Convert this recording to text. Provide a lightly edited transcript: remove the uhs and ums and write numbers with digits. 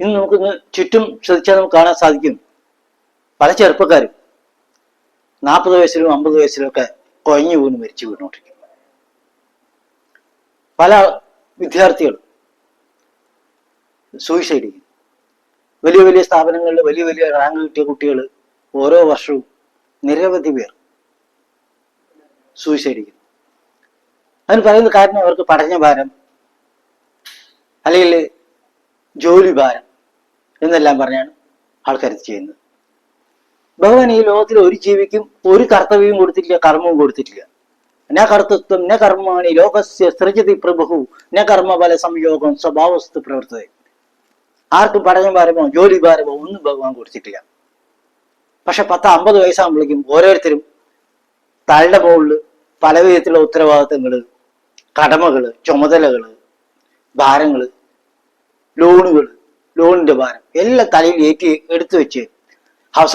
ഇന്ന് നമുക്കിന്ന് ചുറ്റും ശ്രദ്ധിച്ചാൽ നമുക്ക് കാണാൻ സാധിക്കും, പല ചെറുപ്പക്കാരും 40 വയസ്സിലും 50 വയസ്സിലും ഒക്കെ കൊഴഞ്ഞു വീണ് മരിച്ചു വീണോണ്ടിരിക്കും. പല വിദ്യാർത്ഥികളും സൂയിസൈഡ് ചെയ്യും. വലിയ വലിയ സ്ഥാപനങ്ങളിൽ വലിയ വലിയ റാങ്ക് കിട്ടിയ കുട്ടികൾ ഓരോ വർഷവും നിരവധി പേർ സൂയിസൈഡ് ചെയ്യും. അതിന് പറയുന്ന കാരണം അവർക്ക് പഠനഭാരം അല്ലെങ്കിൽ ജോലി ഭാരം എന്നെല്ലാം പറഞ്ഞാണ് ആൾക്കാർ ചെയ്യുന്നത്. ഭഗവാൻ ഈ ലോകത്തിൽ ഒരു ജീവിക്കും ഒരു കർത്തവ്യവും കൊടുത്തിട്ടില്ല, കർമ്മവും കൊടുത്തിട്ടില്ല. ന കർത്തൃത്വം ന കർമാണി ലോകസ്യ സൃജതി പ്രഭു ന കർമ്മഫല സംയോഗം സ്വഭാവസ്തു പ്രവർത്തത. ആർക്കും പഠനഭാരമോ ജോലി ഭാരമോ ഒന്നും ഭഗവാൻ കൊടുത്തിട്ടില്ല. പക്ഷെ 10-50 വയസ്സാകുമ്പോഴേക്കും ഓരോരുത്തരും തലയുടെ മുകളിൽ പല വിധത്തിലുള്ള ഉത്തരവാദിത്തങ്ങള്, കടമകള്, ചുമതലകള്, ഭാരങ്ങള്, ലോണിന്റെ ഭാരം എല്ലാം തലയിൽ എടുത്തു വെച്ച് അവസാനം